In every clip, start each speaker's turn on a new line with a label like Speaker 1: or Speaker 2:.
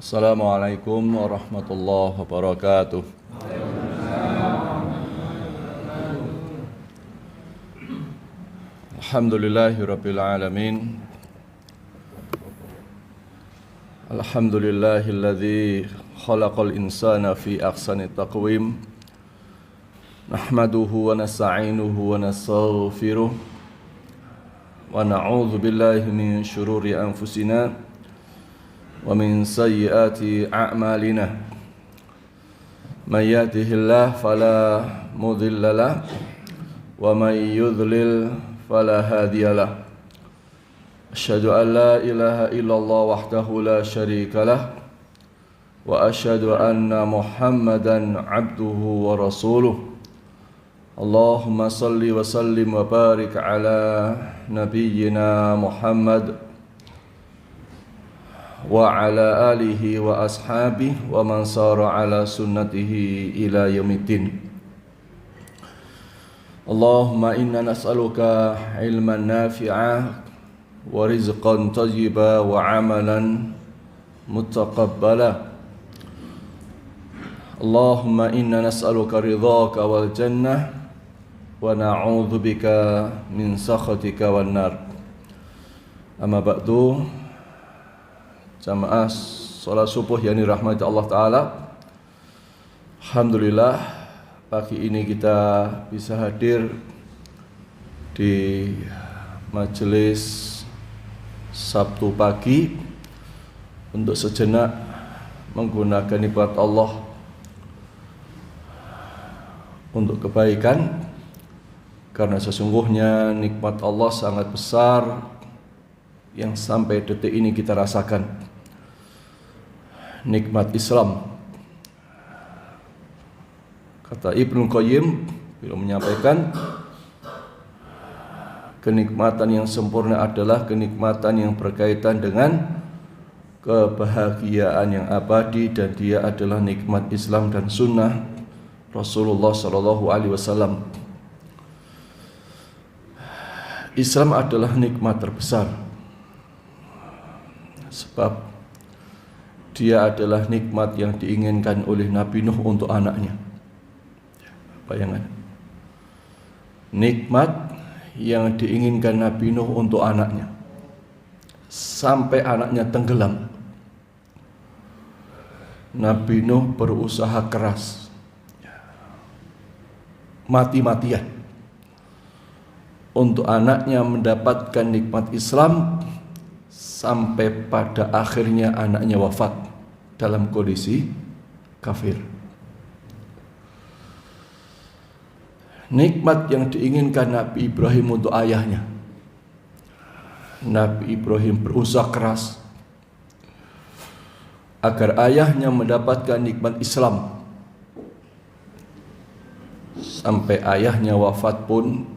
Speaker 1: Assalamualaikum warahmatullahi wabarakatuh. Alhamdulillahirabbil alamin. Alhamdulillahilladzi khalaqal insana fi ahsani taqwim. Nahmaduhu wa nasta'inuhu wa nastaghfiruh. Wa na'udzu billahi min syururi anfusina wa min sayyiati a'malina. May yahdihillahu fala mudilla lahu wa may yudlil fala hadiyalah. Asyhadu an la ilaha illallah wahdahu la syarika lah wa asyhadu anna Muhammadan abduhu wa rasuluh. Allahumma salli wa sallim wa barik ala nabiyyina Muhammad wa ala alihi wa ashabihi wa man sara ala sunnatihi ila yaumiddin. Allahumma inna nas'aluka ilman nafi'a wa rizqan thayyiba wa amalan mutaqabbala. Allahumma inna nas'aluka ridhaka wal jannah wa na'udzu bika min sakhatika wan nar. Amma ba'du. Jamaah salat subuh yang dirahmati Allah Ta'ala, alhamdulillah pagi ini kita bisa hadir di majelis Sabtu pagi untuk sejenak menggunakan nikmat Allah untuk kebaikan, karena sesungguhnya nikmat Allah sangat besar yang sampai detik ini kita rasakan. Nikmat Islam, kata Ibnu Qayyim beliau menyampaikan, kenikmatan yang sempurna adalah kenikmatan yang berkaitan dengan kebahagiaan yang abadi, dan dia adalah nikmat Islam dan sunnah Rasulullah SAW. Islam adalah nikmat terbesar, sebab dia adalah nikmat yang diinginkan oleh Nabi Nuh untuk anaknya. Bayangkan, nikmat yang diinginkan Nabi Nuh untuk anaknya, sampai anaknya tenggelam. Nabi Nuh berusaha keras, mati-matian, untuk anaknya mendapatkan nikmat Islam, sampai pada akhirnya anaknya wafat dalam kondisi kafir. Nikmat yang diinginkan Nabi Ibrahim untuk ayahnya, Nabi Ibrahim berusaha keras agar ayahnya mendapatkan nikmat Islam, sampai ayahnya wafat pun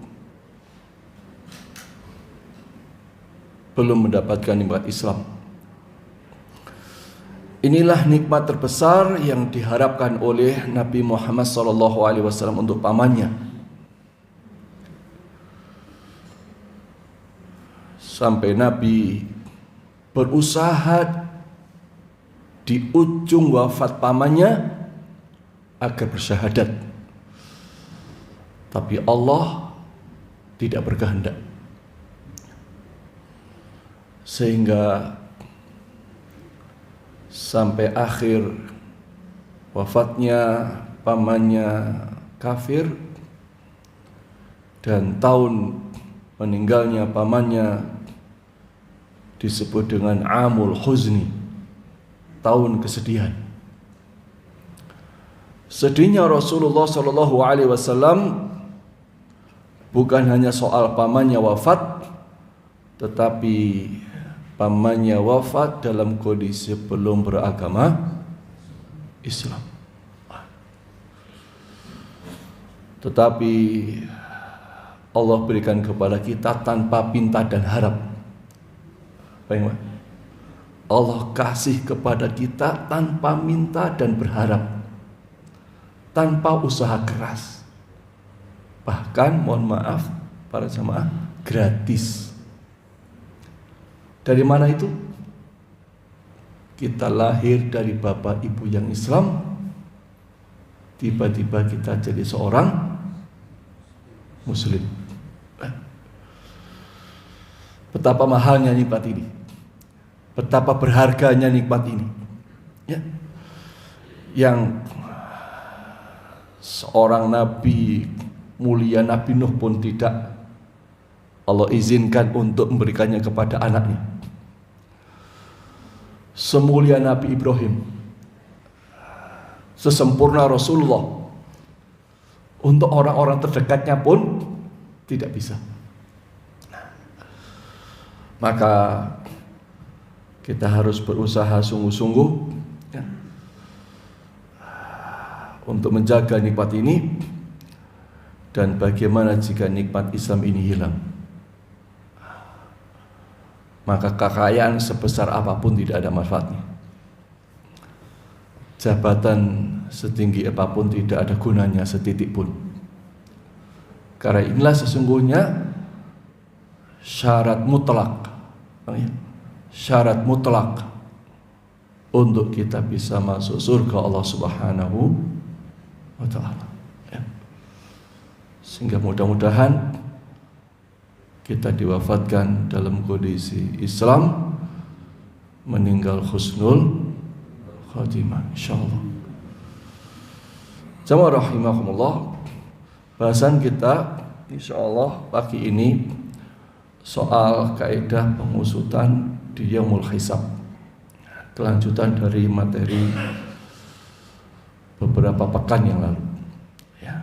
Speaker 1: belum mendapatkan nikmat Islam. Inilah nikmat terbesar yang diharapkan oleh Nabi Muhammad SAW untuk pamannya. Sampai Nabi berusaha di ujung wafat pamannya agar bersyahadat, tapi Allah tidak berkehendak, sehingga sampai akhir wafatnya pamannya kafir, dan tahun meninggalnya pamannya disebut dengan Amul Huzni, tahun kesedihan. Sedihnya Rasulullah SAW bukan hanya soal pamannya wafat, tetapi pamannya wafat dalam kondisi belum beragama Islam. Tetapi Allah berikan kepada kita tanpa pinta dan harap. Baik, Allah kasih kepada kita tanpa minta dan berharap, tanpa usaha keras. Bahkan mohon maaf para jamaah, gratis. Dari mana itu? kita lahir dari bapak ibu yang Islam, tiba-tiba kita jadi seorang Muslim. Betapa mahalnya nikmat ini, betapa berharganya nikmat ini, ya. Yang seorang nabi mulia, Nabi Nuh pun tidak Allah izinkan untuk memberikannya kepada anaknya. Semulia Nabi Ibrahim, sesempurna Rasulullah, untuk orang-orang terdekatnya pun tidak bisa. Maka kita harus berusaha sungguh-sungguh, ya, untuk menjaga nikmat ini. Dan bagaimana jika nikmat Islam ini hilang? Maka kekayaan sebesar apapun tidak ada manfaatnya. Jabatan setinggi apapun tidak ada gunanya setitik pun. Karena inilah sesungguhnya syarat mutlak, syarat mutlak untuk kita bisa masuk surga Allah Subhanahu wa ta'ala. Sehingga mudah-mudahan kita diwafatkan dalam kondisi Islam, meninggal husnul khatimah insyaallah. Jamaah rahimakumullah, bahasan kita insyaallah pagi ini soal kaidah pengusutan di yaumul hisab, kelanjutan dari materi beberapa pekan yang lalu, ya.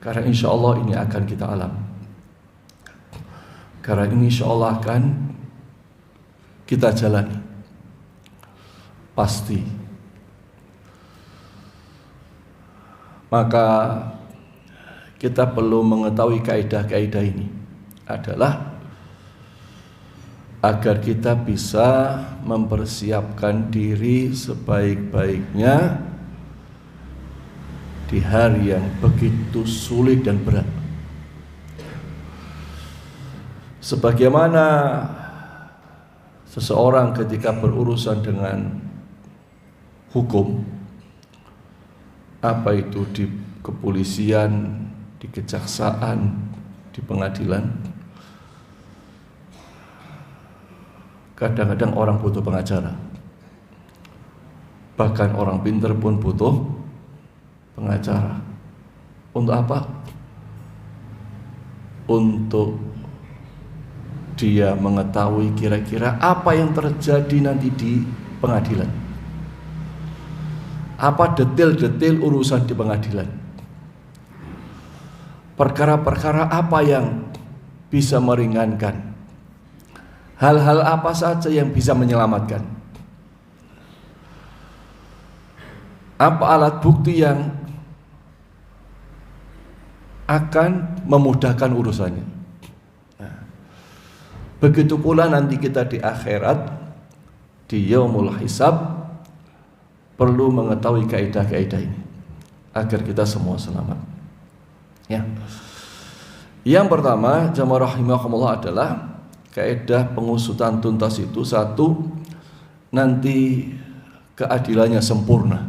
Speaker 1: Karena insyaallah ini akan kita alami. Karena ini insyaallah akan kita jalani, pasti. Maka kita perlu mengetahui kaidah-kaidah ini adalah agar kita bisa mempersiapkan diri sebaik-baiknya di hari yang begitu sulit dan berat. Sebagaimana seseorang ketika berurusan dengan hukum, apa itu di kepolisian, di kejaksaan, di pengadilan, kadang-kadang orang butuh pengacara. Bahkan orang pintar pun butuh pengacara. Untuk apa? Untuk dia mengetahui kira-kira apa yang terjadi nanti di pengadilan, apa detail-detail urusan di pengadilan, perkara-perkara apa yang bisa meringankan, hal-hal apa saja yang bisa menyelamatkan, apa alat bukti yang akan memudahkan urusannya. Begitu pula nanti kita di akhirat, di yaumul hisab, perlu mengetahui kaidah-kaidah ini agar kita semua selamat, ya. Yang pertama, jamaah rahimakumullah, adalah kaidah pengusutan tuntas itu, satu, nanti keadilannya sempurna.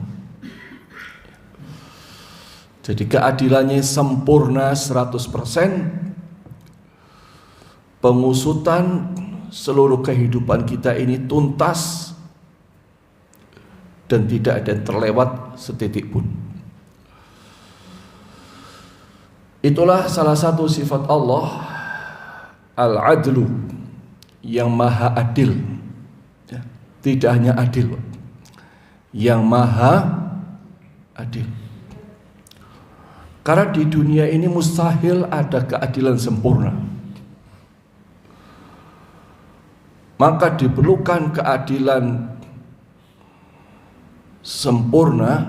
Speaker 1: Jadi keadilannya sempurna 100%. Pengusutan seluruh kehidupan kita ini tuntas dan tidak ada yang terlewat setitik pun. Itulah salah satu sifat Allah, Al-Adlu, yang maha adil, ya. Tidak hanya adil, yang maha adil. Karena di dunia ini mustahil ada keadilan sempurna. Maka diperlukan keadilan sempurna,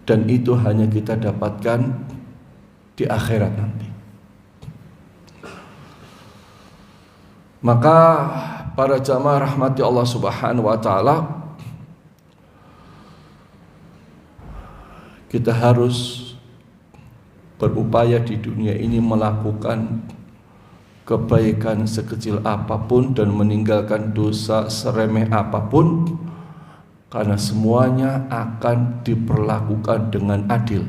Speaker 1: dan itu hanya kita dapatkan di akhirat nanti. Maka para jamaah rahmati Allah Subhanahu wa ta'ala, kita harus berupaya di dunia ini melakukan kebaikan sekecil apapun dan meninggalkan dosa seremeh apapun, karena semuanya akan diperlakukan dengan adil.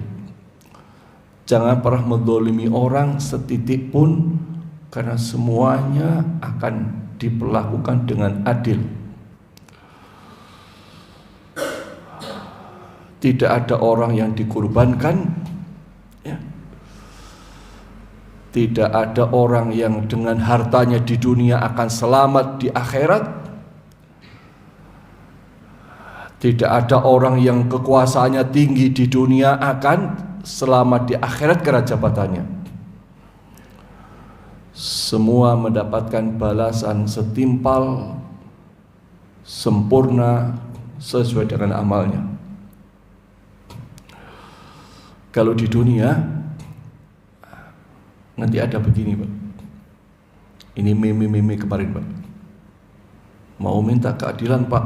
Speaker 1: Jangan pernah menzalimi orang setitik pun, karena semuanya akan diperlakukan dengan adil. Tidak ada orang yang dikorbankan, ya. Tidak ada orang yang dengan hartanya di dunia akan selamat di akhirat. Tidak ada orang yang kekuasaannya tinggi di dunia akan selamat di akhirat karena jabatannya. Semua mendapatkan balasan setimpal, sempurna, sesuai dengan amalnya. Kalau di dunia nanti ada begini, Pak. Ini meme kemarin, Pak. Mau minta keadilan, Pak.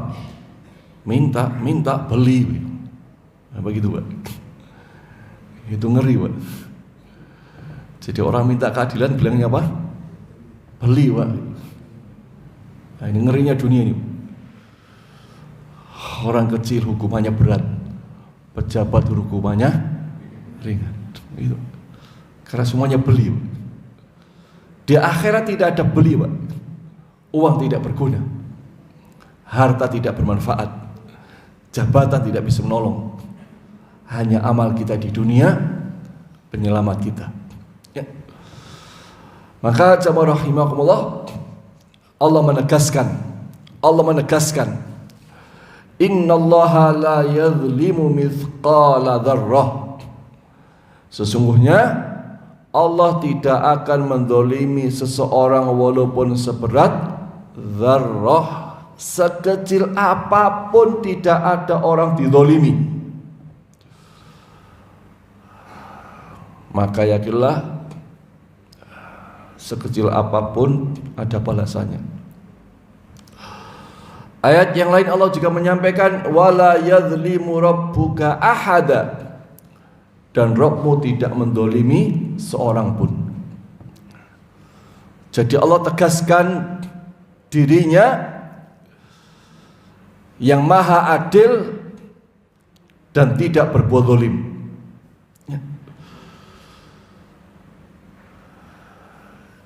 Speaker 1: Minta, beli. Nah, begitu, Pak. Itu ngeri, Pak. Jadi orang minta keadilan bilangnya apa? Beli, Pak. Nah, ini ngerinya dunia ini. Orang kecil hukumannya berat, pejabat hukumannya ringan. Gitu. Karena semuanya beli, Pak. Di akhirat tidak ada beli, Pak. Uang tidak berguna, harta tidak bermanfaat, jabatan tidak bisa menolong. Hanya amal kita di dunia penyelamat kita, ya. Maka jamaah rahimakumullah, Allah menegaskan, innallaha la yadhlimu mithqala dzarrah. Sesungguhnya Allah tidak akan menzalimi seseorang walaupun seberat dzarrah. Sekecil apapun tidak ada orang dizalimi. Maka yakinlah, sekecil apapun ada balasannya. Ayat yang lain Allah juga menyampaikan, wala yadhlimu rabbuka ahada. Dan Rabbmu tidak mendolimi seorang pun. Jadi Allah tegaskan dirinya yang maha adil dan tidak berbuat zalim. Ya.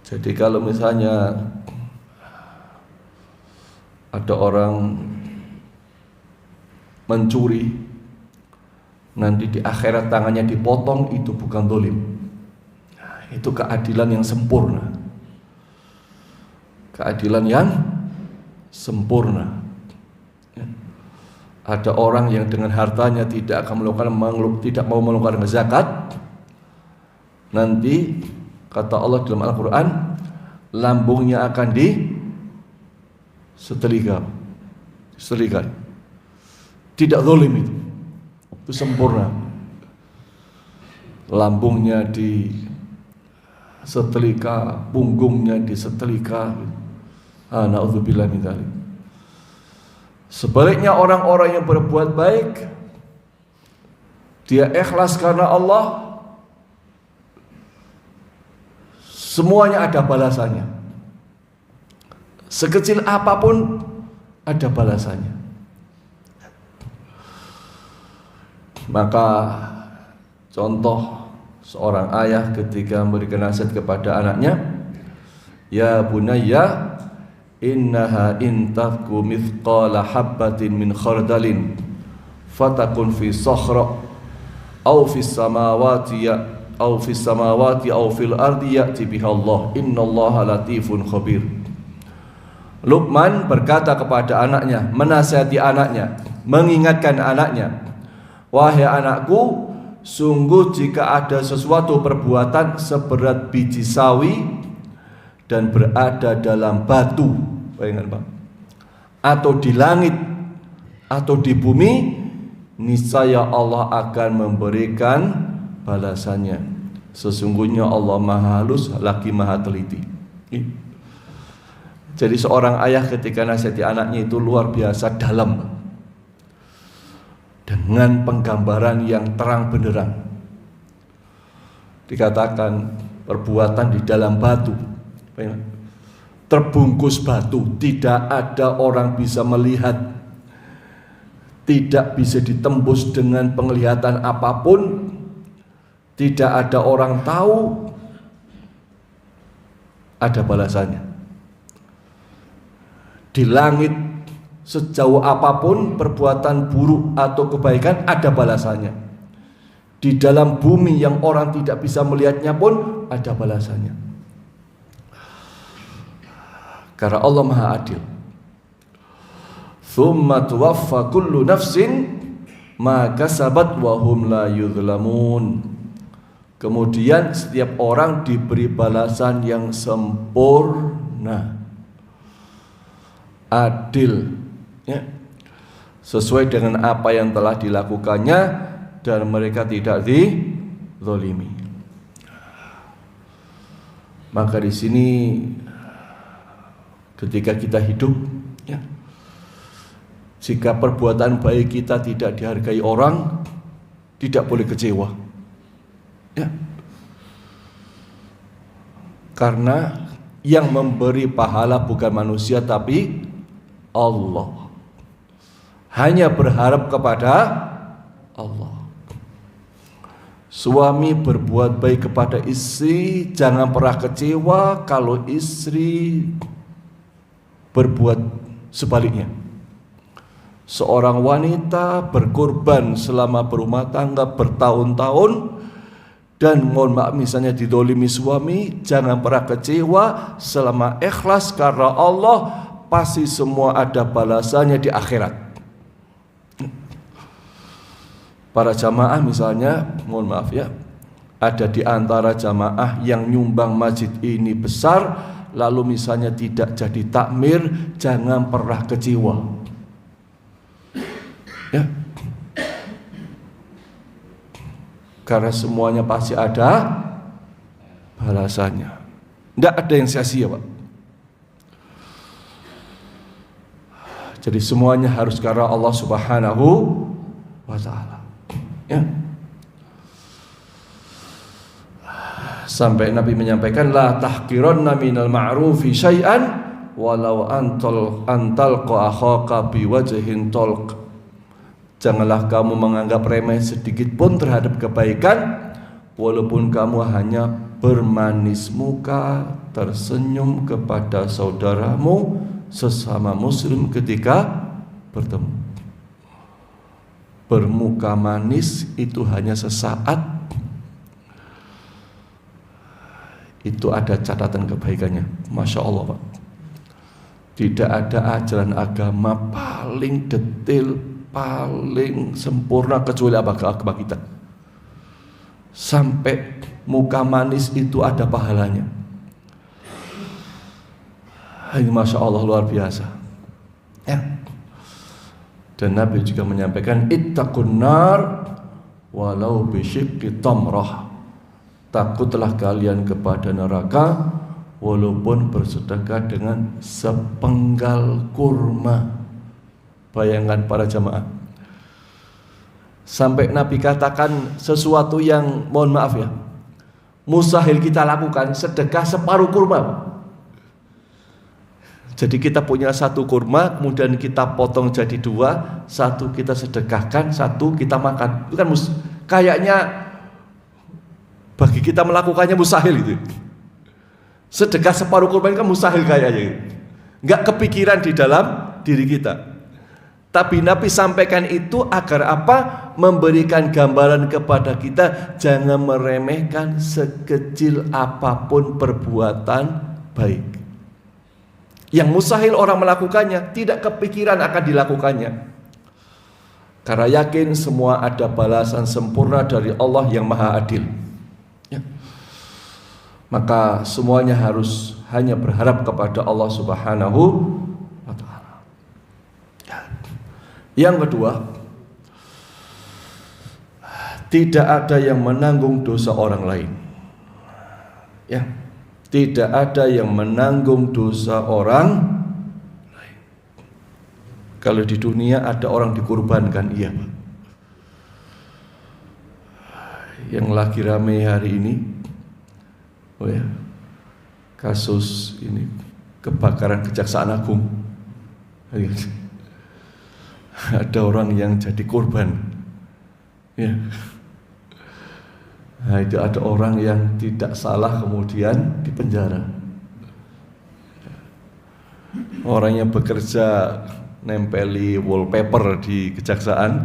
Speaker 1: Jadi kalau misalnya ada orang mencuri, nanti di akhirat tangannya dipotong, itu bukan zalim. Nah, itu keadilan yang sempurna. Keadilan yang sempurna. Ya. Ada orang yang dengan hartanya tidak akan tidak mau melakukan zakat. Nanti kata Allah dalam Al-Quran, lambungnya akan disetrika. Tidak zalim itu sempurna. Lambungnya disetrika, punggungnya disetrika. Na'udzubillah min dzalik. Sebaliknya orang-orang yang berbuat baik, dia ikhlas karena Allah, semuanya ada balasannya. Sekecil apapun ada balasannya. Maka contoh seorang ayah ketika memberikan nasihat kepada anaknya, ya bunayya innaha intaku mithqala habbatin min khardalin fatakun fi sakhra aw fis samawati aw fil ardi ya'ti biha Allah innallaha latifun khabir. Luqman berkata kepada anaknya, menasihati anaknya, mengingatkan anaknya, wahai anakku, sungguh jika ada sesuatu perbuatan seberat biji sawi dan berada dalam batu, bayangkan Pak, atau di langit atau di bumi, niscaya Allah akan memberikan balasannya. Sesungguhnya Allah maha halus lagi maha teliti. Jadi seorang ayah ketika nasihati anaknya itu luar biasa dalam, dengan penggambaran yang terang benderang. Dikatakan perbuatan di dalam batu, terbungkus batu, tidak ada orang bisa melihat, tidak bisa ditembus dengan penglihatan apapun, tidak ada orang tahu, ada balasannya. Di langit sejauh apapun perbuatan buruk atau kebaikan ada balasannya. Di dalam bumi yang orang tidak bisa melihatnya pun ada balasannya. Karena Allah Maha Adil. Tsumma tuwaffa kullu nafsin ma kasabat wa hum la yuzlamun. Kemudian setiap orang diberi balasan yang sempurna, adil, ya, sesuai dengan apa yang telah dilakukannya dan mereka tidak dizalimi. Maka di sini ketika kita hidup, ya, jika perbuatan baik kita tidak dihargai orang, tidak boleh kecewa, ya. Karena yang memberi pahala bukan manusia tapi Allah. Hanya berharap kepada Allah. Suami berbuat baik kepada istri, jangan pernah kecewa kalau istri berbuat sebaliknya. Seorang wanita berkorban selama berumah tangga bertahun-tahun dan mohon maaf misalnya didolimi suami, jangan pernah kecewa, selama ikhlas karena Allah pasti semua ada balasannya di akhirat. Para jamaah misalnya, mohon maaf ya, ada di antara jamaah yang nyumbang masjid ini besar, lalu misalnya tidak jadi takmir, jangan pernah kecewa, ya. Karena semuanya pasti ada balasannya. Tidak ada yang sia-sia, Pak. Jadi semuanya harus karena Allah Subhanahu wa ta'ala, ya. Sampai Nabi menyampaikan, la tahqiranna minal ma'rufi syai'an walau antalqa akhaka biwajhin talq. Janganlah kamu menganggap remeh sedikit pun terhadap kebaikan, walaupun kamu hanya bermanis muka, tersenyum kepada saudaramu sesama muslim ketika bertemu. Bermuka manis itu hanya sesaat, itu ada catatan kebaikannya. Masya Allah, Pak. Tidak ada ajaran agama paling detail, paling sempurna kecuali agama kita. Sampai muka manis itu ada pahalanya. Ini Masya Allah luar biasa, ya. Dan Nabi juga menyampaikan, ittaqun nar walau bisyiqqi tamrah. Takutlah kalian kepada neraka walaupun bersedekah dengan sepenggal kurma. Bayangkan para jamaah, sampai Nabi katakan sesuatu yang mohon maaf ya, mustahil kita lakukan, sedekah separuh kurma. Jadi kita punya satu kurma, kemudian kita potong jadi dua, satu kita sedekahkan, satu kita makan. Itu kan kayaknya bagi kita melakukannya mustahil itu. Sedekah separuh kurma itu kan mustahil kayaknya. Enggak kepikiran di dalam diri kita. Tapi Nabi sampaikan itu agar apa? Memberikan gambaran kepada kita, jangan meremehkan sekecil apapun perbuatan baik. Yang mustahil orang melakukannya, tidak kepikiran akan dilakukannya. Karena yakin semua ada balasan sempurna dari Allah yang Maha Adil, ya. Maka semuanya harus hanya berharap kepada Allah Subhanahu wa ta'ala. Yang kedua, tidak ada yang menanggung dosa orang lain, ya. Tidak ada yang menanggung dosa orang lain. Kalau di dunia ada orang dikurbankan, iya Pak. Yang lagi ramai hari ini, oh ya, kasus ini kebakaran Kejaksaan Agung. Ada orang yang jadi korban. Ya. Nah, itu ada orang yang tidak salah kemudian dipenjara. Orang yang bekerja nempeli wallpaper di kejaksaan,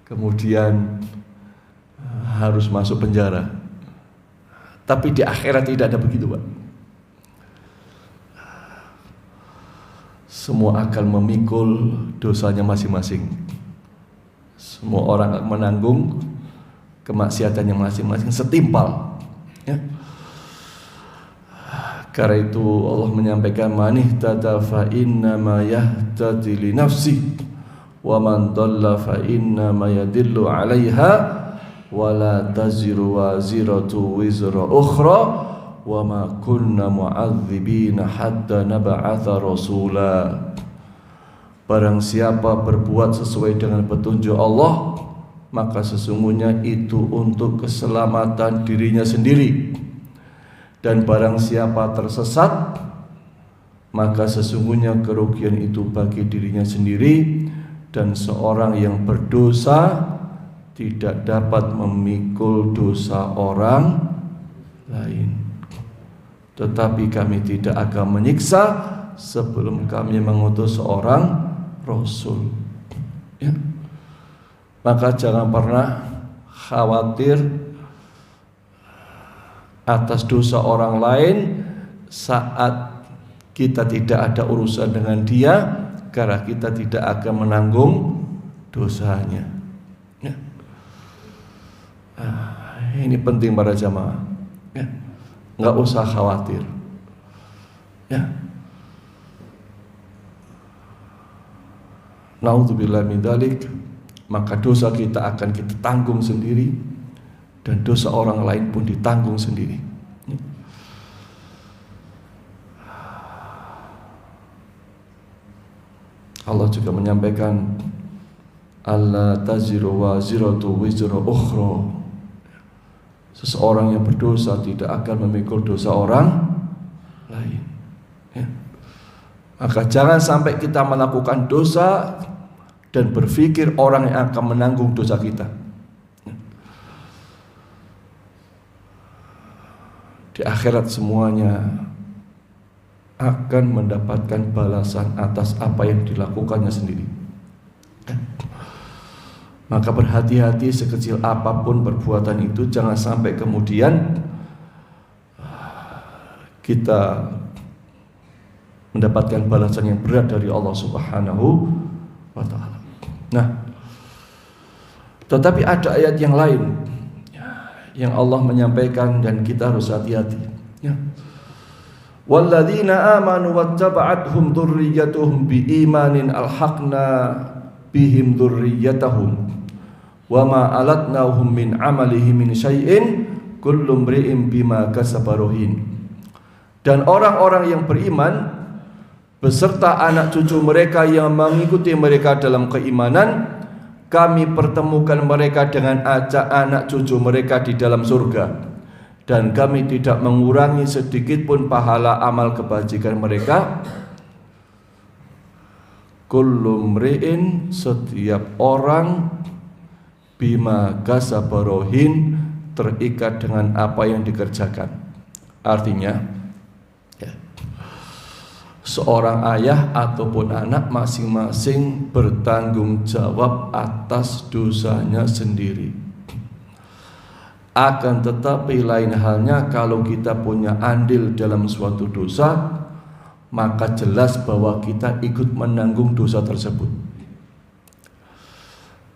Speaker 1: kemudian harus masuk penjara. Tapi di akhirat tidak ada begitu, Pak. Semua akan memikul dosanya masing-masing. Semua orang akan menanggung kemaksiatannya masing-masing setimpal. Ya. Karena itu Allah menyampaikan man ihtada fa inna ma yahtadi li nafsi wa man dhalla fa inna ma yadillu 'alaiha wa la taziru waziratu wizra ukhra wa ma kunna mu'adzibina hatta nab'atha rasula. Barang siapa berbuat sesuai dengan petunjuk Allah, maka sesungguhnya itu untuk keselamatan dirinya sendiri. Dan barang siapa tersesat, maka sesungguhnya kerugian itu bagi dirinya sendiri. Dan seorang yang berdosa tidak dapat memikul dosa orang lain. Tetapi kami tidak akan menyiksa sebelum kami mengutus seorang Rasul. Ya. Maka jangan pernah khawatir atas dosa orang lain saat kita tidak ada urusan dengan dia, karena kita tidak akan menanggung dosanya. Ya. Ini penting para jamaah. Ya. Nggak usah khawatir. Ya. Naudzubillah min dzalik. Maka dosa kita akan kita tanggung sendiri, dan dosa orang lain pun ditanggung sendiri. Allah juga menyampaikan alla taziru waziratu wizra ukhra. Seseorang yang berdosa tidak akan memikul dosa orang lain. Ya. Maka jangan sampai kita melakukan dosa dan berpikir orang yang akan menanggung dosa kita. Di akhirat semuanya akan mendapatkan balasan atas apa yang dilakukannya sendiri. Maka berhati-hati sekecil apapun perbuatan itu, jangan sampai kemudian kita mendapatkan balasan yang berat dari Allah Subhanahu wa ta'ala. Nah, tetapi ada ayat yang lain yang Allah menyampaikan dan kita harus hati-hati. Ya. Walladzina amanu wattaba'athum dzurriyyatuhum biimanin alhaqna bihim dzurriyyatahum wama alatnahum min amalihim min syai'in kullu imri'in bima kasaba rahin. Dan orang-orang yang beriman beserta anak cucu mereka yang mengikuti mereka dalam keimanan, kami pertemukan mereka dengan anak cucu mereka di dalam surga, dan kami tidak mengurangi sedikit pun pahala amal kebajikan mereka. Kullu mri'in, setiap orang, bima kasaba rahin, terikat dengan apa yang dikerjakan. Artinya seorang ayah ataupun anak masing-masing bertanggung jawab atas dosanya sendiri. Akan tetapi lain halnya kalau kita punya andil dalam suatu dosa, maka jelas bahwa kita ikut menanggung dosa tersebut.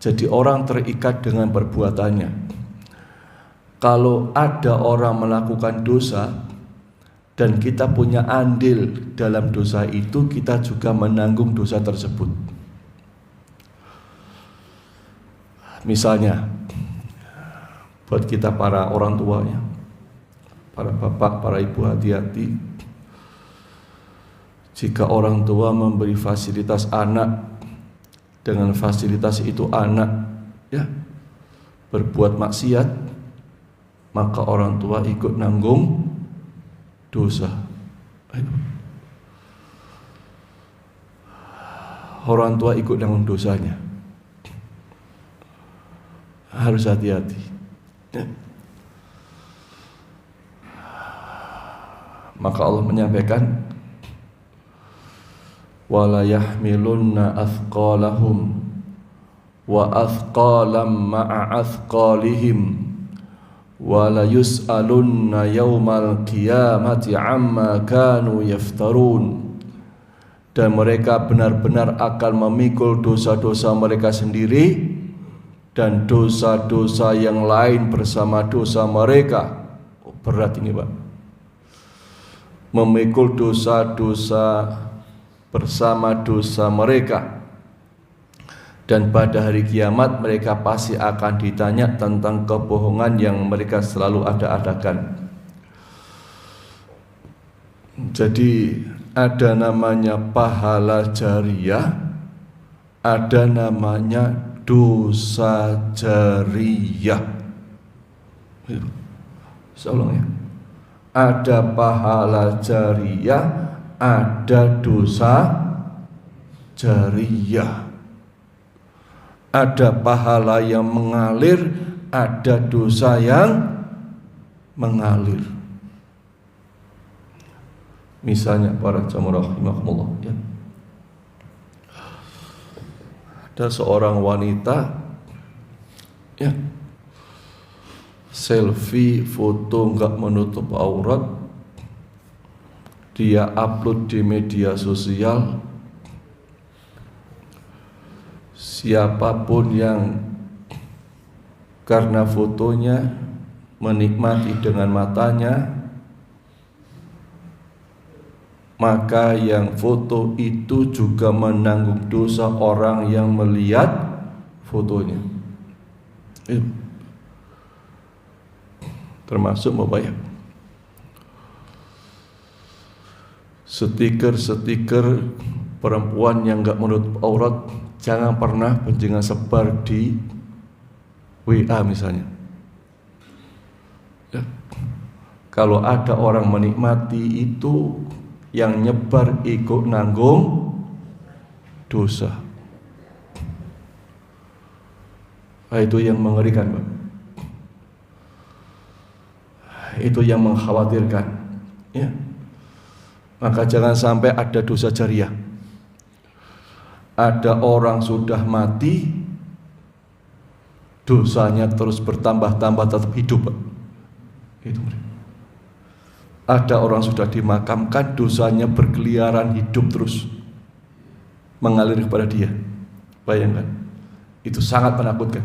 Speaker 1: Jadi orang terikat dengan perbuatannya. Kalau ada orang melakukan dosa dan kita punya andil dalam dosa itu, kita juga menanggung dosa tersebut. Misalnya, buat kita para orang tua ya, para bapak, para ibu, hati-hati. Jika orang tua memberi fasilitas anak, dengan fasilitas itu anak ya berbuat maksiat, maka orang tua ikut nanggung dosa. Orang tua ikut dengan dosanya. Harus hati-hati. Maka Allah menyampaikan, wala yahmilunna athqalahum wa athqalam ma'a athqalihim wala yus'alunna yawmal qiyamati amma kanu yaftarun. Dan mereka benar-benar akan memikul dosa-dosa mereka sendiri dan dosa-dosa yang lain bersama dosa mereka. Berat ini, Pak. Memikul dosa-dosa bersama dosa mereka. Dan pada hari kiamat mereka pasti akan ditanya tentang kebohongan yang mereka selalu ada-adakan. Jadi ada namanya pahala jariyah, ada namanya dosa jariyah. Saya ya. Ada pahala jariyah, ada dosa jariyah. Ada pahala yang mengalir, ada dosa yang mengalir. Misalnya para jamaah rahimakumullah, ya. Ada seorang wanita, ya, selfie foto enggak menutup aurat, dia upload di media sosial. Siapapun yang karena fotonya menikmati dengan matanya, maka yang foto itu juga menanggung dosa orang yang melihat fotonya. Termasuk membayar stiker-stiker perempuan yang enggak menutup aurat. Jangan pernah panjenengan sebar di WA misalnya. Ya. Kalau ada orang menikmati itu, yang nyebar ikut nanggung dosa. Itu yang mengerikan, Pak. Itu yang mengkhawatirkan, ya. Maka jangan sampai ada dosa jariyah. Ada orang sudah mati, dosanya terus bertambah-tambah tetap hidup, Pak. Itu. Ada orang sudah dimakamkan, dosanya berkeliaran hidup terus mengalir kepada dia. Bayangkan, itu sangat menakutkan,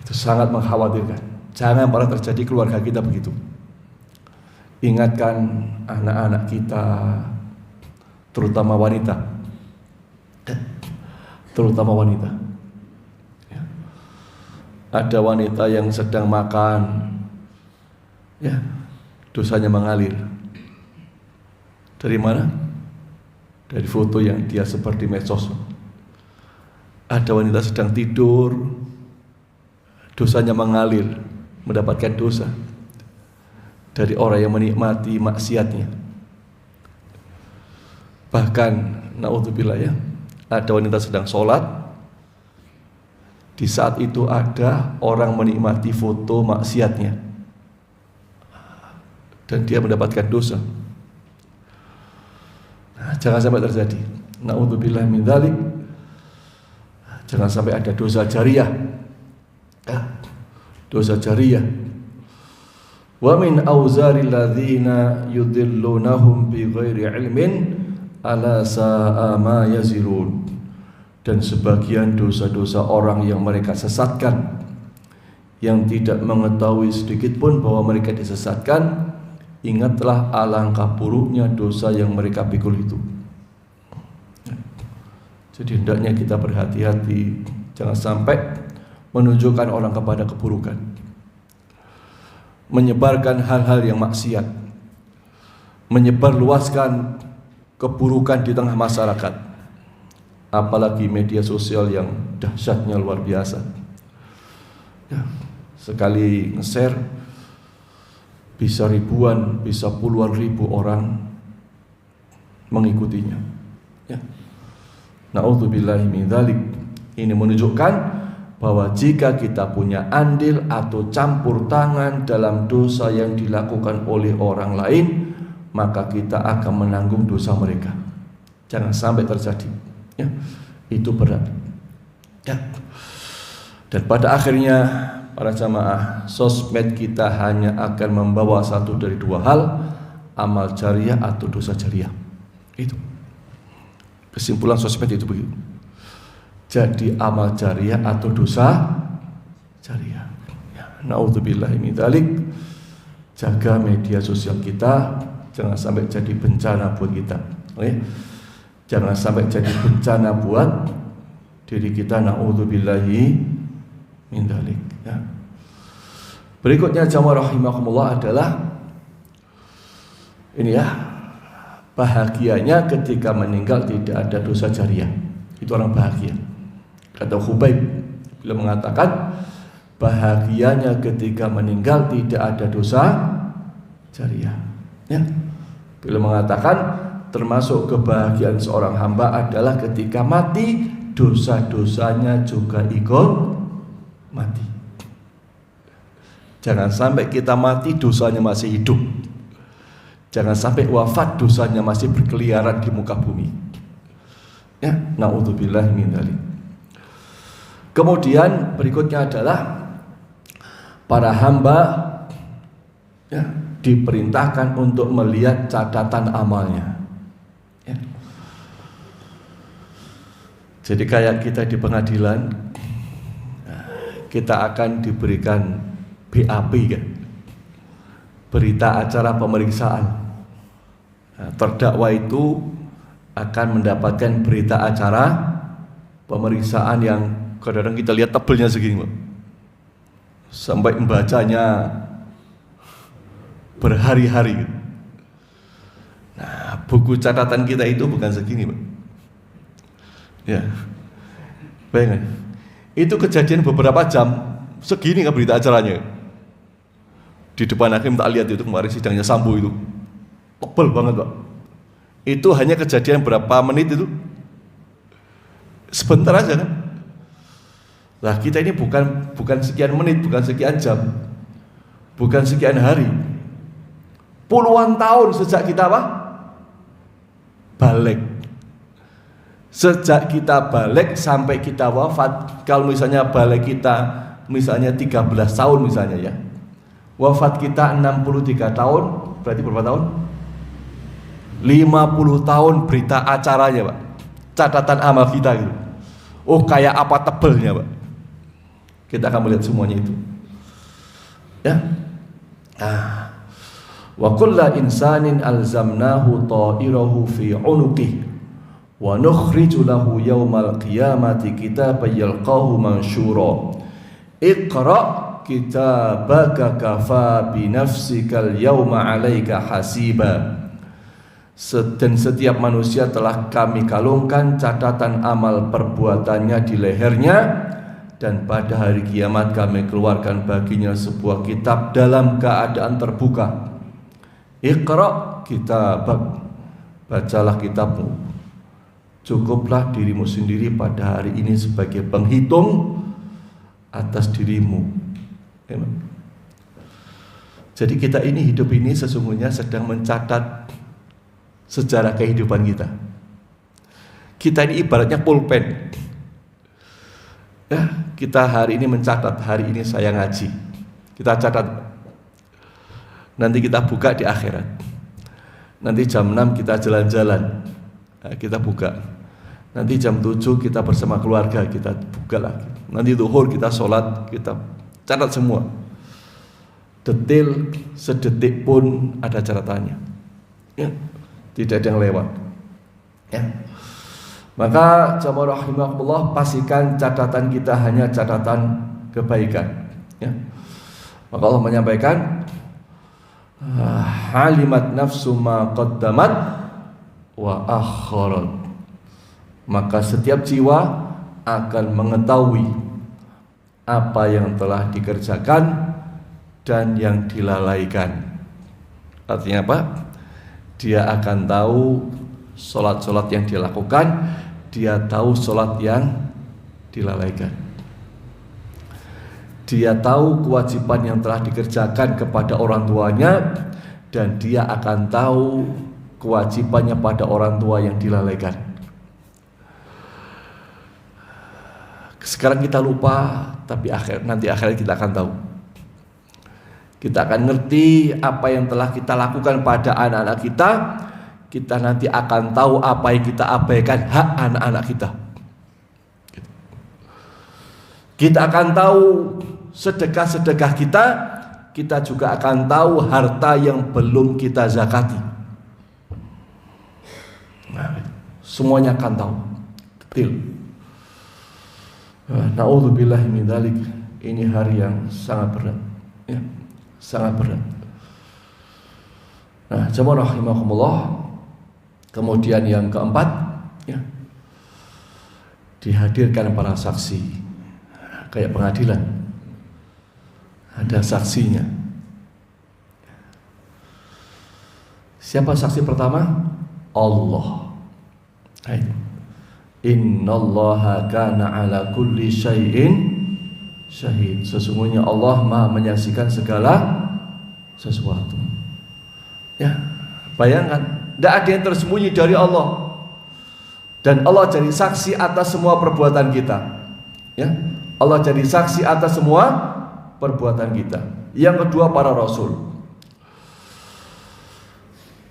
Speaker 1: itu sangat mengkhawatirkan. Jangan pernah terjadi keluarga kita begitu. Ingatkan anak-anak kita, terutama wanita. Terutama wanita, ya. Ada wanita yang sedang makan, ya, dosanya mengalir. Dari mana? Dari foto yang dia sebar di medsos. Ada wanita sedang tidur, dosanya mengalir, mendapatkan dosa dari orang yang menikmati maksiatnya. Bahkan naudzubillah, ya, ada wanita sedang sholat, di saat itu ada orang menikmati foto maksiatnya dan dia mendapatkan dosa. Nah, jangan sampai terjadi. Naudzubillah min dzalik. Jangan sampai ada dosa jariyah. Dosa jariyah. Wa min auzaril ladzina yudillunahum bighairi ilmin ala sa'a ma yazirun. Dan sebagian dosa-dosa orang yang mereka sesatkan, yang tidak mengetahui sedikit pun bahwa mereka disesatkan, ingatlah alangkah buruknya dosa yang mereka pikul itu. Jadi hendaknya kita berhati-hati, jangan sampai menunjukkan orang kepada keburukan, menyebarkan hal-hal yang maksiat, menyebarluaskan keburukan di tengah masyarakat. Apalagi media sosial yang dahsyatnya luar biasa, ya, sekali nge-share bisa ribuan, bisa puluhan ribu orang mengikutinya. Ya. Na'udzubillahi min dzalik. Ini menunjukkan bahwa jika kita punya andil atau campur tangan dalam dosa yang dilakukan oleh orang lain, maka kita akan menanggung dosa mereka. Jangan sampai terjadi. Ya. Itu berat. Ya. Dan pada akhirnya para jamaah, sosmed kita hanya akan membawa satu dari dua hal, amal jariah atau dosa jariah. Itu kesimpulan sosmed itu begitu. Jadi amal jariah atau dosa jariah. Ya, naudzubillahi min dzalik. Jaga media sosial kita, jangan sampai jadi bencana buat kita. Oke? Jangan sampai jadi bencana buat diri kita. Naudzubillahi min dzalik. Ya. Berikutnya jamaah rahimakumullah adalah ini ya, bahagianya ketika meninggal tidak ada dosa jariah. Itu orang bahagia. Kata Khubayb bila mengatakan bahagianya ketika meninggal tidak ada dosa jariah. Ya. Bila mengatakan termasuk kebahagiaan seorang hamba adalah ketika mati dosa-dosanya juga ikut mati. Jangan sampai kita mati dosanya masih hidup. Jangan sampai wafat dosanya masih berkeliaran di muka bumi. Ya, naudzubillah min dzalik. Kemudian berikutnya adalah para hamba ya, diperintahkan untuk melihat catatan amalnya. Ya. Jadi kayak kita di pengadilan, kita akan diberikan BAP kan, berita acara pemeriksaan. Nah, terdakwa itu akan mendapatkan berita acara pemeriksaan yang kadang-kadang kita lihat tebelnya segini, Pak. Sampai membacanya berhari-hari. Nah, buku catatan kita itu bukan segini, Pak. Ya, bayangkan. Itu kejadian beberapa jam, segini kan berita acaranya. Di depan hakim tak lihat itu kemarin sidangnya Sambo itu, tebel banget, Pak. Itu hanya kejadian berapa menit itu, sebentar aja kan. Nah kita ini bukan sekian menit, bukan sekian jam, bukan sekian hari, puluhan tahun sejak kita apa? Balik. Sejak kita balik sampai kita wafat. Kalau misalnya balik kita misalnya 13 tahun misalnya ya, wafat kita 63 tahun, berarti berapa tahun? 50 tahun berita acaranya, Pak. Catatan amal kita gitu. Oh kayak apa tebelnya, Pak. Kita akan melihat semuanya itu. Ya. Wa kullu insanin alzamnahu ta'irahu fi 'unuqihi wa nukhriju lahu yaumal qiyamati kitaban yalqahu mansyura. Iqra kitabaka kafa bi nafsikal yauma 'alaika hasiba. Dan setiap manusia telah kami kalungkan catatan amal perbuatannya di lehernya, dan pada hari kiamat kami keluarkan baginya sebuah kitab dalam keadaan terbuka. Iqra kitabak, bacalah kitabmu. Cukuplah dirimu sendiri pada hari ini sebagai penghitung atas dirimu. Jadi kita ini hidup ini sesungguhnya sedang mencatat sejarah kehidupan kita. Kita ini ibaratnya pulpen. Ya, kita hari ini mencatat, hari ini saya ngaji. Kita catat. Nanti kita buka di akhirat. Nanti jam 6 kita jalan-jalan. Nah, kita buka. Nanti jam 7 kita bersama keluarga, kita buka lagi. Nanti zuhur kita sholat, kita catat semua. Detail sedetik pun ada catatannya. Ya. Tidak ada yang lewat. Ya. Maka jamaah rahimakumullah, pastikan catatan kita hanya catatan kebaikan. Ya. Maka Allah menyampaikan, halimat nafsu ma qaddamat wa akharat. Maka setiap jiwa akan mengetahui apa yang telah dikerjakan dan yang dilalaikan. Artinya apa? Dia akan tahu sholat-sholat yang dia lakukan, dia tahu sholat yang dilalaikan. Dia tahu kewajiban yang telah dikerjakan kepada orang tuanya, dan dia akan tahu kewajibannya pada orang tua yang dilalaikan. Sekarang kita lupa, tapi nanti akhirnya kita akan tahu. Kita akan ngerti apa yang telah kita lakukan pada anak-anak kita. Kita nanti akan tahu apa yang kita abaikan hak anak-anak kita. Kita akan tahu sedekah-sedekah kita. Kita juga akan tahu harta yang belum kita zakati. Nah, semuanya akan tahu detail. Na'udzubillahi min dzalik. Ini hari yang sangat berat, ya, sangat berat. Nah, jamaah rahimakumullah. Kemudian yang keempat, ya, dihadirkan para saksi, kayak pengadilan, ada saksinya. Siapa saksi pertama? Allah. Innallaha kana ala kulli syai'in syahid. Sesungguhnya Allah Maha menyaksikan segala sesuatu. Ya, bayangkan, tidak ada yang tersembunyi dari Allah. Dan Allah jadi saksi atas semua perbuatan kita. Ya, Allah jadi saksi atas semua perbuatan kita. Yang kedua, para rasul.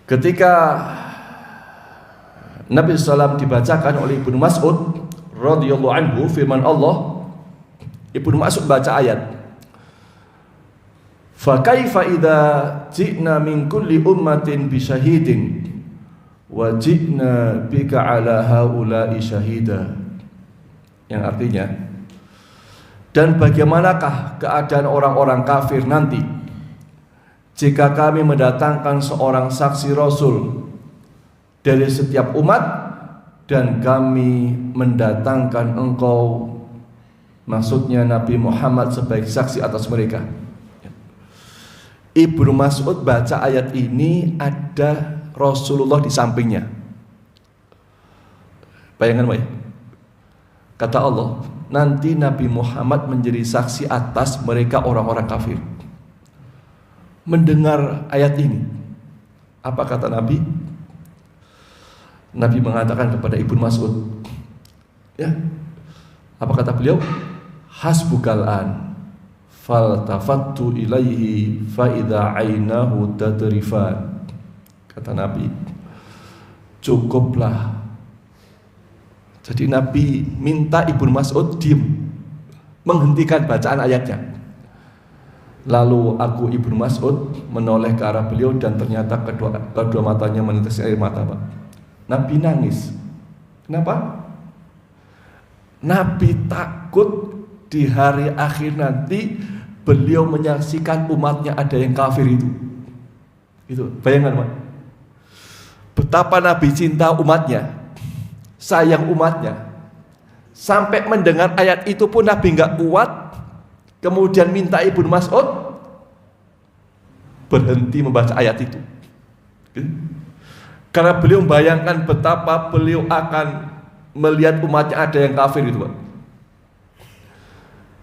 Speaker 1: Ketika Nabi SAW dibacakan oleh Ibnu Mas'ud radhiyallahu anhu firman Allah, Ibnu Mas'ud baca ayat, fa kaifa idza ji'na min kulli ummatin bi syahidin wa ji'na bika ala haula'i syahida. Yang artinya, dan bagaimanakah keadaan orang-orang kafir nanti jika kami mendatangkan seorang saksi rasul dari setiap umat, dan kami mendatangkan engkau, maksudnya Nabi Muhammad, sebagai saksi atas mereka. Ibnu Mas'ud baca ayat ini, ada Rasulullah di sampingnya. Bayangkan Pak ya, kata Allah, nanti Nabi Muhammad menjadi saksi atas mereka orang-orang kafir. Mendengar ayat ini, apa kata Nabi? Nabi mengatakan kepada Ibnu Mas'ud, ya, apa kata beliau? Hasbukal an faltafattu ilaihi fa idza ainahu tadrifan. Kata Nabi, cukuplah. Jadi Nabi minta Ibnu Mas'ud diam, menghentikan bacaan ayatnya. Lalu aku, Ibnu Mas'ud, menoleh ke arah beliau, dan ternyata kedua matanya menetes air mata, Pak. Nabi nangis. Kenapa? Nabi takut di hari akhir nanti beliau menyaksikan umatnya ada yang kafir itu. Itu, bayangkan Pak, betapa Nabi cinta umatnya, sayang umatnya, sampai mendengar ayat itu pun Nabi nggak kuat, kemudian minta Ibnu Mas'ud berhenti membaca ayat itu. Karena beliau membayangkan betapa beliau akan melihat umatnya ada yang kafir itu, Pak.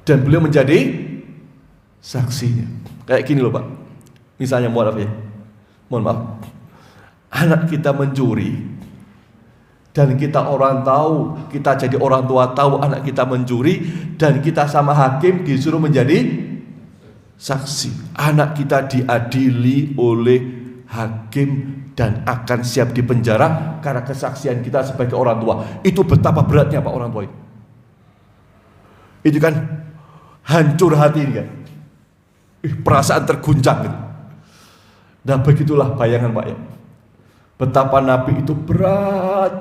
Speaker 1: Dan beliau menjadi saksinya. Kayak gini loh, Pak. Misalnya, mohon maaf, anak kita mencuri, dan kita orang tahu, kita jadi orang tua tahu anak kita mencuri, dan kita sama hakim disuruh menjadi saksi. Anak kita diadili oleh hakim dan akan siap dipenjara karena kesaksian kita sebagai orang tua. Itu betapa beratnya Pak orang tua itu. Itu kan hancur hati ini kan. Perasaan terguncang gitu. Nah, begitulah bayangan Pak ya. Betapa Nabi itu berat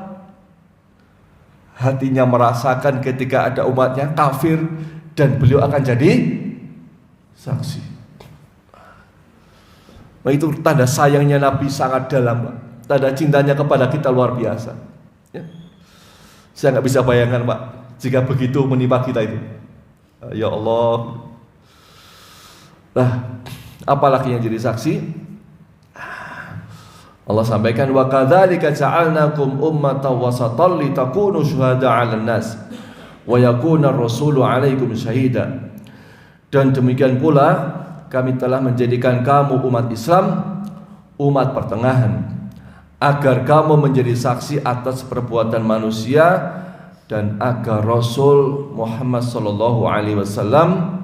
Speaker 1: hatinya merasakan ketika ada umatnya kafir dan beliau akan jadi saksi. Nah, itu tanda sayangnya Nabi sangat dalam, Pak. Tanda cintanya kepada kita luar biasa. Ya. Saya nggak bisa bayangkan, Pak, jika begitu menimpa kita itu. Ya Allah. Nah, apalagi yang jadi saksi? Allah sampaikan, wa kadzalika ja'alnakum ummatan wasatan litakunu syuhada'a 'alan nas wa yakuna ar-rasulu 'alaikum syahida. Dan demikian pula kami telah menjadikan kamu umat Islam, umat pertengahan, agar kamu menjadi saksi atas perbuatan manusia dan agar Rasul Muhammad sallallahu alaihi wasallam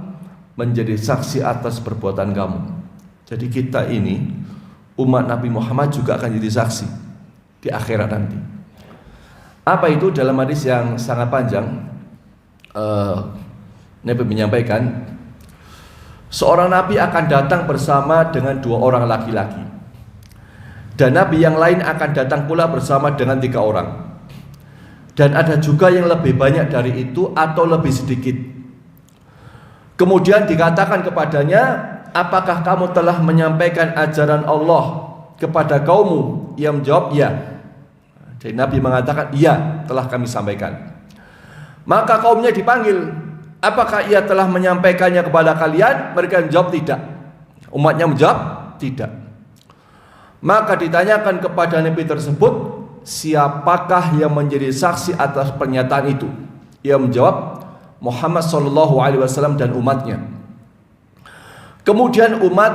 Speaker 1: menjadi saksi atas perbuatan kamu. Jadi kita ini umat Nabi Muhammad juga akan jadi saksi di akhirat nanti. Apa itu? Dalam hadis yang sangat panjang, Nabi menyampaikan, seorang Nabi akan datang bersama dengan 2 orang laki-laki, dan Nabi yang lain akan datang pula bersama dengan 3 orang, dan ada juga yang lebih banyak dari itu atau lebih sedikit. Kemudian dikatakan kepadanya, apakah kamu telah menyampaikan ajaran Allah kepada kaummu? Ia menjawab, ya. Jadi Nabi mengatakan, iya, telah kami sampaikan. Maka kaumnya dipanggil, apakah ia telah menyampaikannya kepada kalian? Mereka menjawab, tidak. Umatnya menjawab, tidak. Maka ditanyakan kepada Nabi tersebut, siapakah yang menjadi saksi atas pernyataan itu? Ia menjawab, Muhammad sallallahu alaihi wasallam dan umatnya. Kemudian umat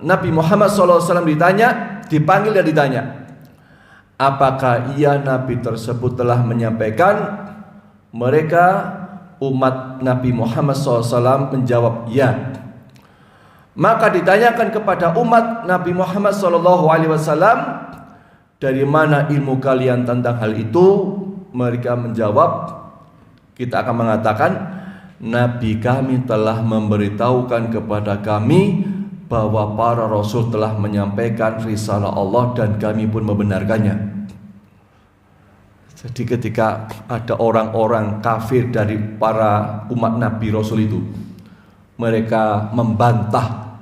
Speaker 1: Nabi Muhammad sallallahu alaihi wasallam dipanggil dan ditanya, apakah ia Nabi tersebut telah menyampaikan? Mereka umat Nabi Muhammad SAW menjawab, ya. Maka ditanyakan kepada umat Nabi Muhammad SAW, dari mana ilmu kalian tentang hal itu? Mereka menjawab, kita akan mengatakan, Nabi kami telah memberitahukan kepada kami bahwa para Rasul telah menyampaikan risalah Allah dan kami pun membenarkannya. Jadi ketika ada orang-orang kafir dari para umat Nabi Rasul itu, mereka membantah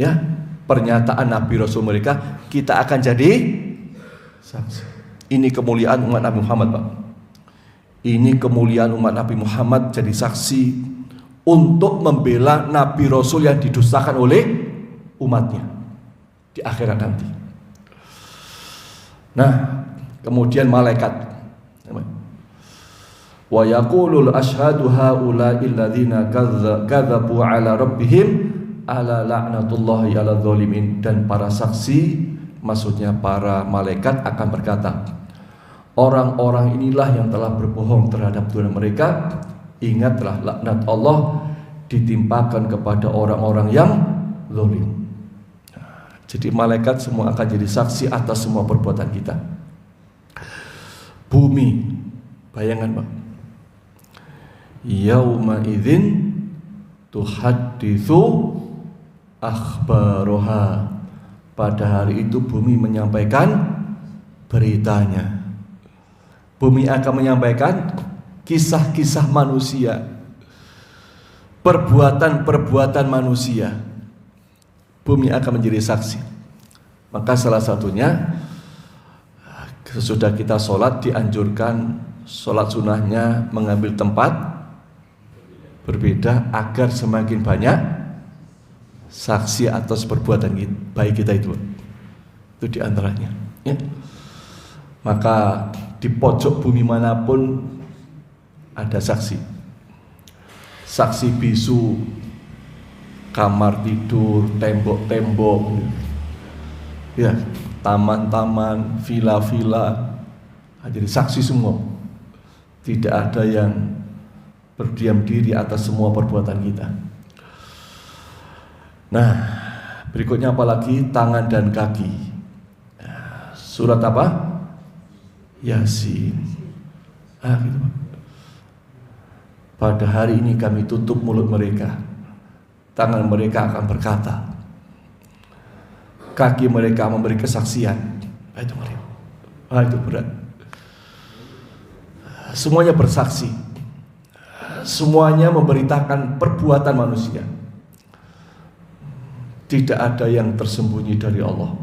Speaker 1: ya pernyataan Nabi Rasul mereka, kita akan jadi saksi. Ini kemuliaan umat Nabi Muhammad, Pak. Ini kemuliaan umat Nabi Muhammad jadi saksi untuk membela Nabi Rasul yang didustakan oleh umatnya di akhirat nanti. Nah, kemudian malaikat, wa yaqulul asyhadu haula'il ladzina kadzabu ala rabbihim ala la'natullahi ala dzalimin. Dan para saksi, maksudnya para malaikat, akan berkata, orang-orang inilah yang telah berbohong terhadap Tuhan mereka. Ingatlah, laknat Allah ditimpakan kepada orang-orang yang zalim. Jadi malaikat semua akan jadi saksi atas semua perbuatan kita. Bumi, bayangan Pak, yauma idzin tuhadditsu akhbaroha. Pada hari itu bumi menyampaikan beritanya. Bumi akan menyampaikan kisah-kisah manusia, perbuatan-perbuatan manusia. Bumi akan menjadi saksi. Maka salah satunya, sesudah kita sholat dianjurkan sholat sunnahnya mengambil tempat berbeda agar semakin banyak saksi atas perbuatan baik kita itu diantaranya ya. Maka di pojok bumi manapun ada saksi. Saksi bisu kamar tidur, tembok-tembok ya, taman-taman, villa-villa, jadi saksi semua. Tidak ada yang berdiam diri atas semua perbuatan kita. Nah, berikutnya apalagi? Tangan dan kaki. Surat apa? Yasin. Gitu. Pada hari ini kami tutup mulut mereka. Tangan mereka akan berkata, kaki mereka memberi kesaksian. Itu ngeri. Itu berat. Semuanya bersaksi. Semuanya memberitakan perbuatan manusia. Tidak ada yang tersembunyi dari Allah.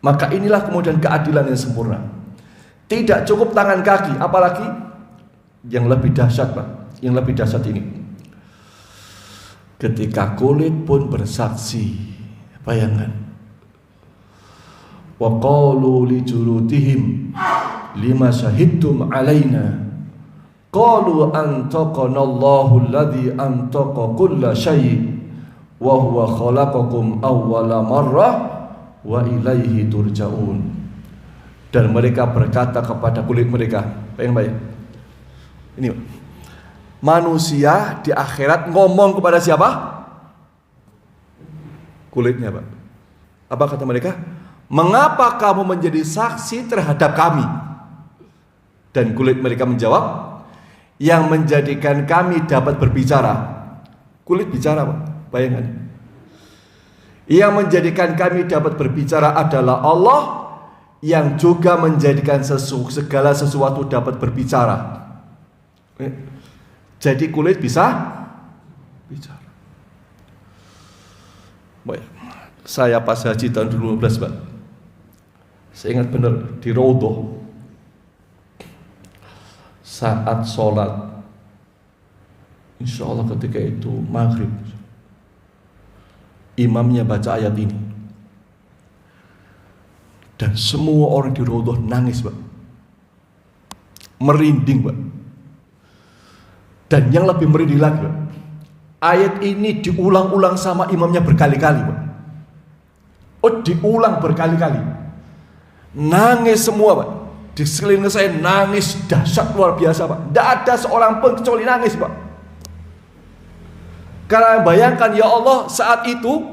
Speaker 1: Maka inilah kemudian keadilan yang sempurna. Tidak cukup tangan kaki, apalagi yang lebih dahsyat, Pak. Yang lebih dahsyat ini, ketika kulit pun bersaksi. Bayangkan, Wa qalu li juludihim lima syahidtum alaina qalu antaqana Allahu alladhi antaqa kulla syai' wa huwa khalaqakum awwala marrah wa ilaihi turja'un. Dan mereka berkata kepada kulit mereka, pengen baik. Ini manusia di akhirat ngomong kepada siapa? Kulitnya, Pak. Apa kata mereka? Mengapa kamu menjadi saksi terhadap kami? Dan kulit mereka menjawab, yang menjadikan kami dapat berbicara. Kulit bicara, Pak. Bayangkan. Yang menjadikan kami dapat berbicara adalah Allah, yang juga menjadikan segala sesuatu dapat berbicara. Jadi kulit bisa bicara. Baik. Saya pas haji tahun 2015, Pak. Saya ingat benar di Raudhah. Saat sholat, insya Allah ketika itu maghrib, imamnya baca ayat ini, dan semua orang di Raudhah nangis, Pak, merinding, Pak. Dan yang lebih merinding lagi, Pak, ayat ini diulang-ulang sama imamnya berkali-kali, Pak. Oh, diulang berkali-kali, nangis semua, Pak. Di sekeliling saya nangis dahsyat luar biasa, Pak. Tidak ada seorang pun kecuali nangis, Pak. Karena bayangkan, ya Allah, saat itu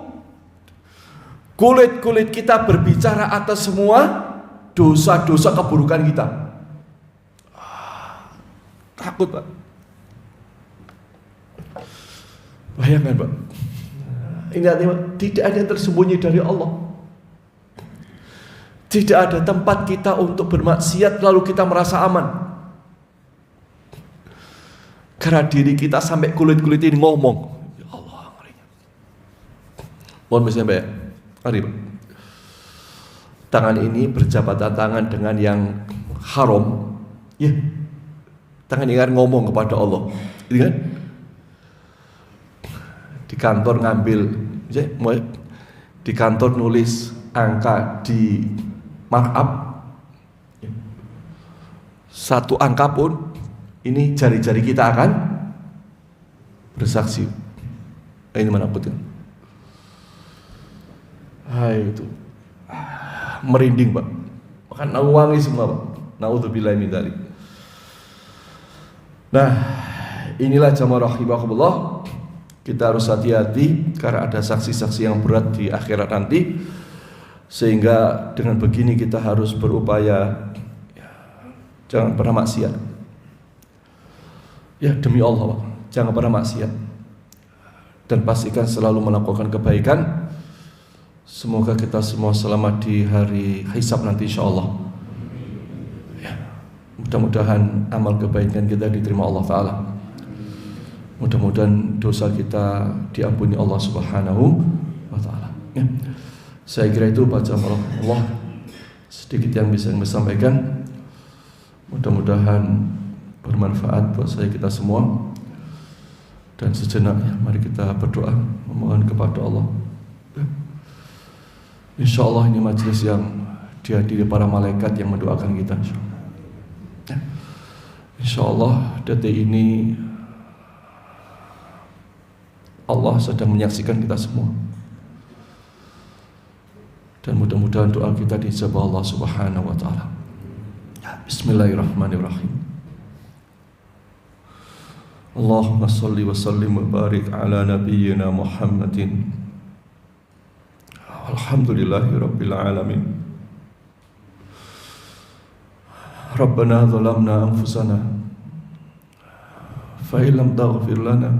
Speaker 1: kulit-kulit kita berbicara atas semua dosa-dosa keburukan kita. Takut, Pak. Bayangkan, Pak. Ini artinya tidak ada yang tersembunyi dari Allah. Tidak ada tempat kita untuk bermaksiat lalu kita merasa aman. Karena diri kita sampai kulit-kulit ini ngomong. Ya Allah, ngerinya. Mohon bersabar, Pak. Mari, Pak. Tangan ini berjabatan tangan dengan yang haram. Ya. Tangan ini kan ngomong kepada Allah. Ini kan? Di kantor ngambil, di kantor nulis angka di markup, satu angka pun ini jari-jari kita akan bersaksi. Ini menakutkan. Hai, itu merinding, Pak. Bahkan wangi semua, Pak. Naudzubillahi min dzalik. Nah, inilah jamaah rahimakumullah. Kita harus hati-hati karena ada saksi-saksi yang berat di akhirat nanti. Sehingga dengan begini kita harus berupaya jangan pernah maksiat. Ya, demi Allah, Pak, jangan pernah maksiat. Dan pastikan selalu melakukan kebaikan. Semoga kita semua selamat di hari hisab nanti, insyaallah. Ya, mudah-mudahan amal kebaikan kita diterima Allah Ta'ala. Mudah-mudahan dosa kita diampuni Allah Subhanahu wa Ta'ala. Ya. Saya kira itu baca Allah sedikit yang bisa saya sampaikan. Mudah-mudahan bermanfaat buat saya kita semua. Dan sejenak, mari kita berdoa memohon kepada Allah. Insya Allah ini majelis yang dihadiri para malaikat yang mendoakan kita. Insya Allah detik ini Allah sedang menyaksikan kita semua. Dan mudah-mudahan doa kita dijabah Allah Subhanahu wa Ta'ala. Bismillahirrahmanirrahim. Allahumma salli wa sallim wa barik ala nabiyyina Muhammadin. Alhamdulillahi rabbil alamin. Rabbana zalamna anfusana fa illam taghfir lana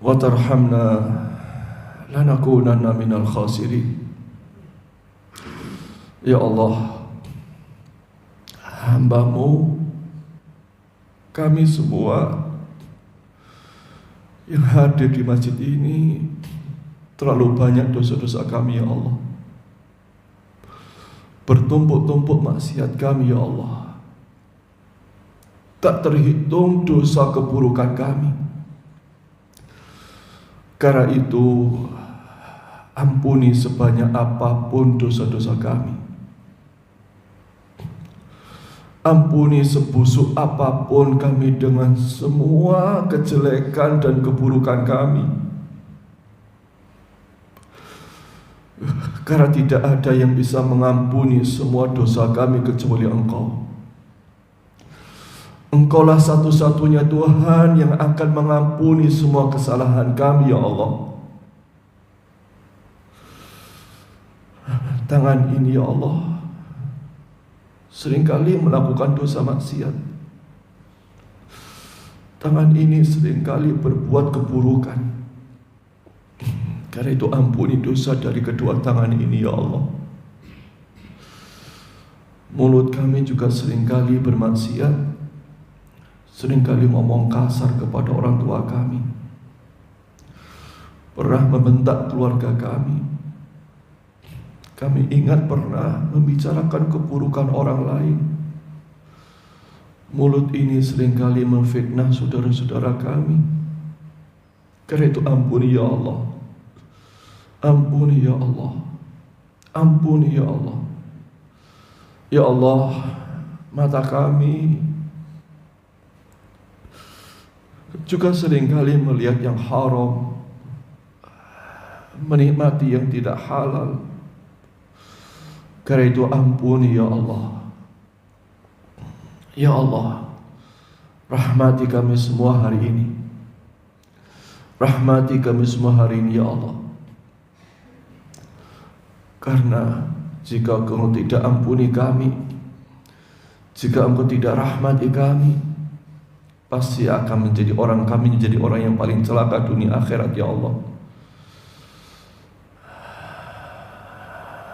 Speaker 1: wa tarhamna lanakunanna minal khasirin. Ya Allah, hamba-Mu, kami semua yang hadir di masjid ini, terlalu banyak dosa-dosa kami, ya Allah. Bertumpuk-tumpuk maksiat kami, ya Allah. Tak terhitung dosa keburukan kami. Karena itu, Ampuni sebanyak apapun dosa-dosa kami. Ampuni sebusuk apapun kami dengan semua kejelekan dan keburukan kami. Karena tidak ada yang bisa mengampuni semua dosa kami kecuali Engkau. Engkaulah satu-satunya Tuhan yang akan mengampuni semua kesalahan kami, ya Allah. Tangan ini, ya Allah, seringkali melakukan dosa maksiat. Tangan ini seringkali berbuat keburukan. Karena itu ampuni dosa dari kedua tangan ini, ya Allah. Mulut kami juga seringkali bermaksiat, seringkali ngomong kasar kepada orang tua kami, pernah membentak keluarga kami. Kami ingat pernah membicarakan keburukan orang lain. Mulut ini seringkali memfitnah saudara-saudara kami. Karena itu ampuni ya Allah. Ampuni ya Allah. Ampuni ya Allah. Ya Allah, mata kami juga seringkali melihat yang haram, menikmati yang tidak halal. Karena itu ampuni ya Allah. Ya Allah, rahmati kami semua hari ini. Rahmati kami semua hari ini ya Allah. Karena jika Engkau tidak ampuni kami, jika Engkau tidak rahmati kami, pasti akan menjadi orang yang paling celaka dunia akhirat ya Allah.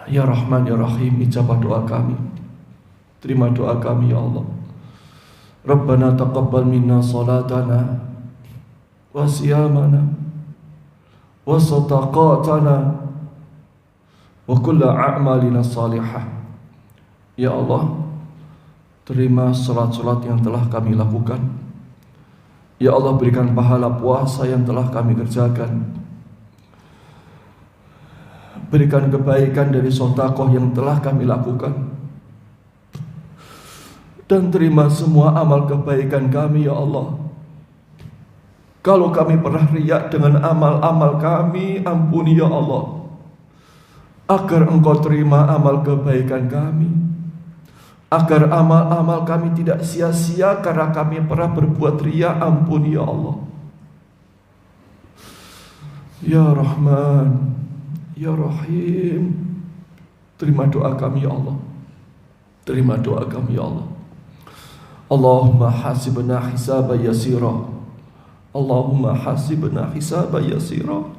Speaker 1: Ya Rahman ya Rahim, ijabah doa kami. Terima doa kami ya Allah. Rabbana taqabbal minna salatana wa siyamana wa sadaqatana wa kulla a'malina salihah. Ya Allah, terima salat-salat yang telah kami lakukan. Ya Allah, berikan pahala puasa yang telah kami kerjakan. Berikan kebaikan dari sedekah yang telah kami lakukan. Dan terima semua amal kebaikan kami ya Allah. Kalau kami pernah riak dengan amal-amal kami, ampuni ya Allah. Agar Engkau terima amal kebaikan kami. Agar amal-amal kami tidak sia-sia karena kami pernah berbuat riak, ampuni ya Allah. Ya Rahman, Ya Rahim, terima doa kami ya Allah. Terima doa kami ya Allah. Allahumma hasibna hisaban yasira. Allahumma hasibna hisaban yasira.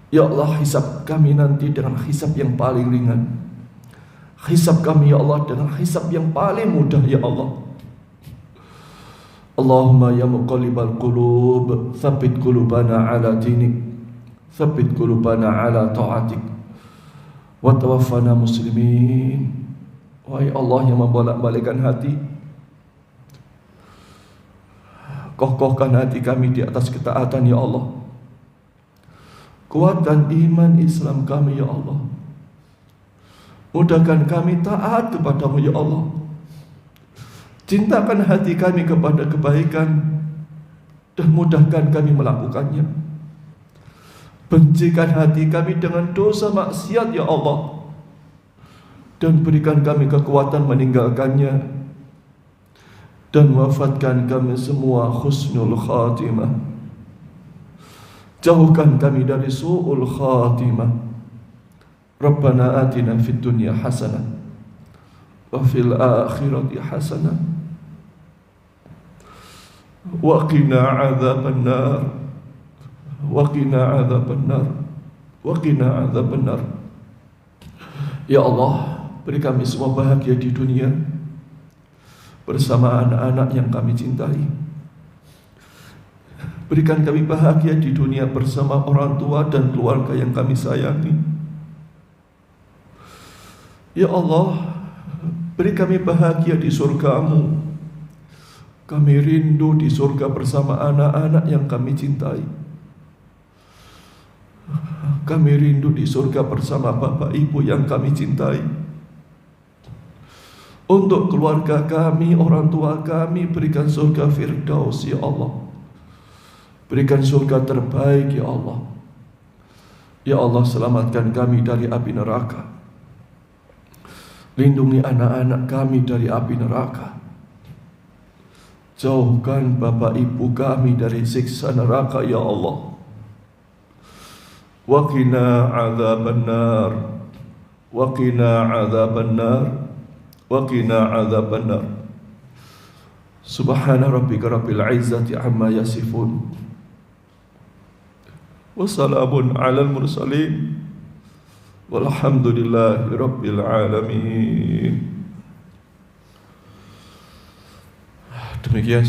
Speaker 1: Ya Allah, hisab kami nanti dengan hisab yang paling ringan. Hisab kami ya Allah dengan hisab yang paling mudah ya Allah. Allahumma ya muqallibal qulub, tsabbit qulubana ala dinik. Tsabbit qulubana ala ta'atik wa tawaffana muslimin. Wahai Allah yang membolak-balikkan hati, kokohkan hati kami di atas ketaatan ya Allah. Kuatkan iman Islam kami ya Allah. Mudahkan kami taat kepadamu ya Allah. Cintakan hati kami kepada kebaikan dan mudahkan kami melakukannya. Bencikan hati kami dengan dosa maksiat ya Allah, dan berikan kami kekuatan meninggalkannya, dan wafatkan kami semua husnul khatimah. Jauhkan kami dari su'ul khatimah. Rabbana atina fid dunya hasanah wa fil akhirati hasanah wa qina adzaban nar. Waqina adzabannar, waqina adzabannar. Ya Allah, beri kami semua bahagia di dunia bersama anak-anak yang kami cintai. Berikan kami bahagia di dunia bersama orang tua dan keluarga yang kami sayangi. Ya Allah, beri kami bahagia di surga-Mu. Kami rindu di surga bersama anak-anak yang kami cintai.
Speaker 2: Kami rindu di surga bersama Bapak Ibu yang kami cintai. Untuk keluarga kami, orang tua kami, berikan surga Firdaus ya Allah. Berikan surga terbaik ya Allah. Ya Allah, selamatkan kami dari api neraka. Lindungi anak-anak kami dari api neraka. Jauhkan Bapak Ibu kami dari siksa neraka ya Allah. Wa qina adzabannar. Wa qina adzabannar. Wa qina adzabannar. Subhana rabbika rabbil izzati amma yasifun. Wassalamun alal mursalin. Walhamdulillahi rabbil alamin. Demikian